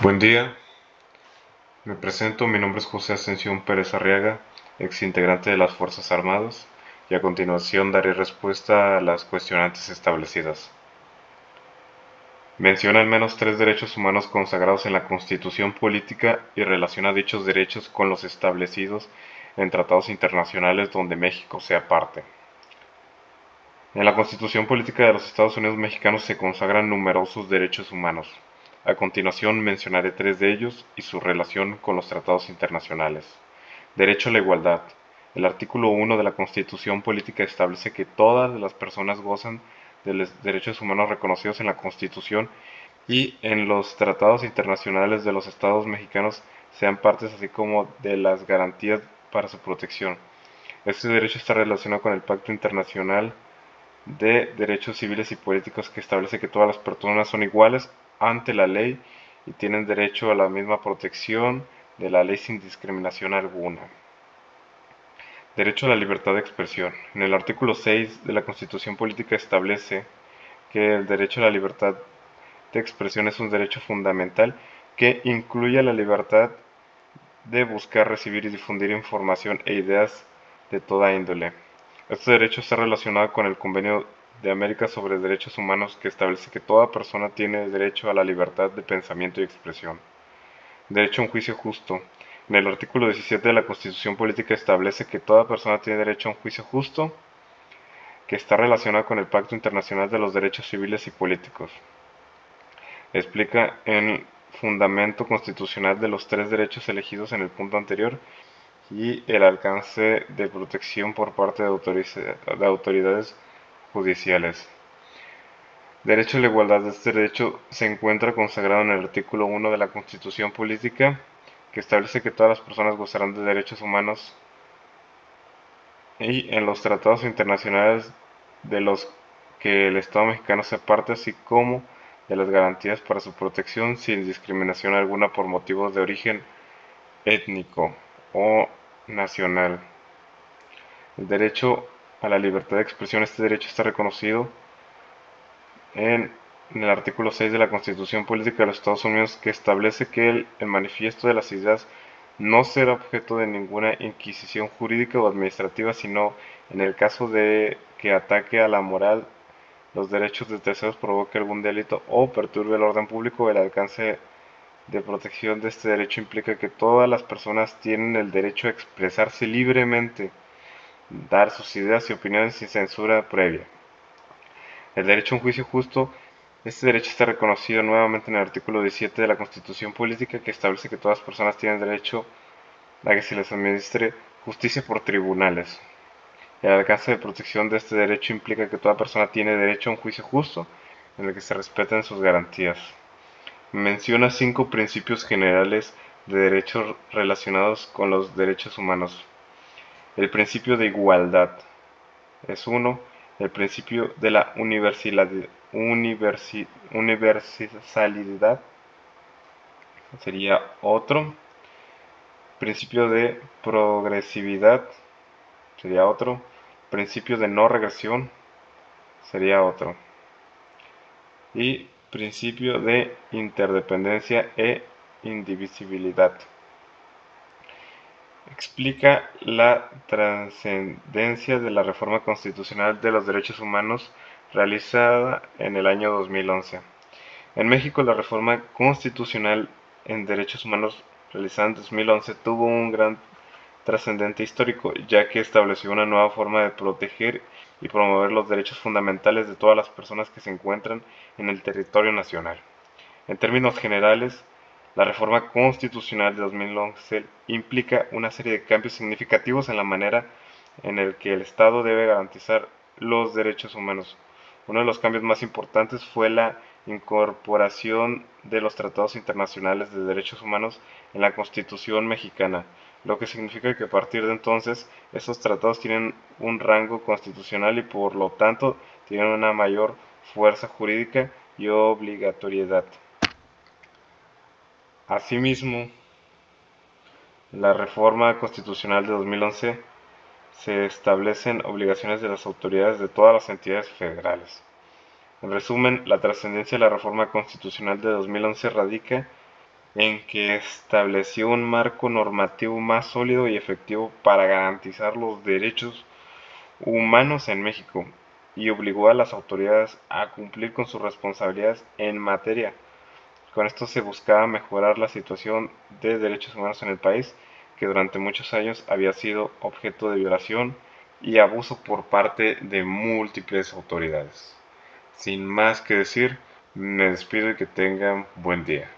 Buen día, me presento, mi nombre es José Ascensión Pérez Arriaga, ex integrante de las Fuerzas Armadas, y a continuación daré respuesta a las cuestionantes establecidas. Menciona al menos tres derechos humanos consagrados en la Constitución Política y relaciona dichos derechos con los establecidos en tratados internacionales donde México sea parte. En la Constitución Política de los Estados Unidos Mexicanos se consagran numerosos derechos humanos. A continuación mencionaré tres de ellos y su relación con los tratados internacionales. Derecho a la igualdad. El artículo 1 de la Constitución Política establece que todas las personas gozan de los derechos humanos reconocidos en la Constitución y en los tratados internacionales de los estados mexicanos, sean partes, así como de las garantías para su protección. Este derecho está relacionado con el Pacto Internacional de Derechos Civiles y Políticos, que establece que todas las personas son iguales ante la ley y tienen derecho a la misma protección de la ley sin discriminación alguna. Derecho a la libertad de expresión. En el artículo 6 de la Constitución Política establece que el derecho a la libertad de expresión es un derecho fundamental que incluye la libertad de buscar, recibir y difundir información e ideas de toda índole. Este derecho está relacionado con el Convenio de América sobre Derechos Humanos, que establece que toda persona tiene derecho a la libertad de pensamiento y expresión. Derecho a un juicio justo. En el artículo 17 de la Constitución Política establece que toda persona tiene derecho a un juicio justo, que está relacionado con el Pacto Internacional de los Derechos Civiles y Políticos. Explica el fundamento constitucional de los tres derechos elegidos en el punto anterior y el alcance de protección por parte de autoridades judiciales. Derecho a la igualdad. Este derecho se encuentra consagrado en el artículo 1 de la Constitución Política, que establece que todas las personas gozarán de derechos humanos, y en los tratados internacionales de los que el Estado mexicano sea parte, así como de las garantías para su protección sin discriminación alguna por motivos de origen étnico o nacional. El derecho a la libertad de expresión. Este derecho está reconocido en el artículo 6 de la Constitución Política de los Estados Unidos, que establece que el manifiesto de las ideas no será objeto de ninguna inquisición jurídica o administrativa, sino en el caso de que ataque a la moral, los derechos de terceros, provoque algún delito o perturbe el orden público. El alcance de protección de este derecho implica que todas las personas tienen el derecho a expresarse libremente, dar sus ideas y opiniones sin censura previa. El derecho a un juicio justo. Este derecho está reconocido nuevamente en el artículo 17 de la Constitución Política, que establece que todas las personas tienen derecho a que se les administre justicia por tribunales. El alcance de protección de este derecho implica que toda persona tiene derecho a un juicio justo en el que se respeten sus garantías. Menciona 5 principios generales de derechos relacionados con los derechos humanos. El principio de igualdad es uno. El principio de la universalidad sería otro. Principio de progresividad sería otro. Principio de no regresión sería otro. Y principio de interdependencia e indivisibilidad. Explica la trascendencia de la reforma constitucional de los derechos humanos realizada en el año 2011. En México, la reforma constitucional en derechos humanos realizada en 2011 tuvo un gran trascendente histórico, ya que estableció una nueva forma de proteger y promover los derechos fundamentales de todas las personas que se encuentran en el territorio nacional. En términos generales, la reforma constitucional de 2011 implica una serie de cambios significativos en la manera en la que el Estado debe garantizar los derechos humanos. Uno de los cambios más importantes fue la incorporación de los tratados internacionales de derechos humanos en la Constitución mexicana, lo que significa que a partir de entonces esos tratados tienen un rango constitucional y por lo tanto tienen una mayor fuerza jurídica y obligatoriedad. Asimismo, la reforma constitucional de 2011 se establecen obligaciones de las autoridades de todas las entidades federales. En resumen, la trascendencia de la reforma constitucional de 2011 radica en que estableció un marco normativo más sólido y efectivo para garantizar los derechos humanos en México y obligó a las autoridades a cumplir con sus responsabilidades en materia. Con esto se buscaba mejorar la situación de derechos humanos en el país, que durante muchos años había sido objeto de violación y abuso por parte de múltiples autoridades. Sin más que decir, me despido y que tengan buen día.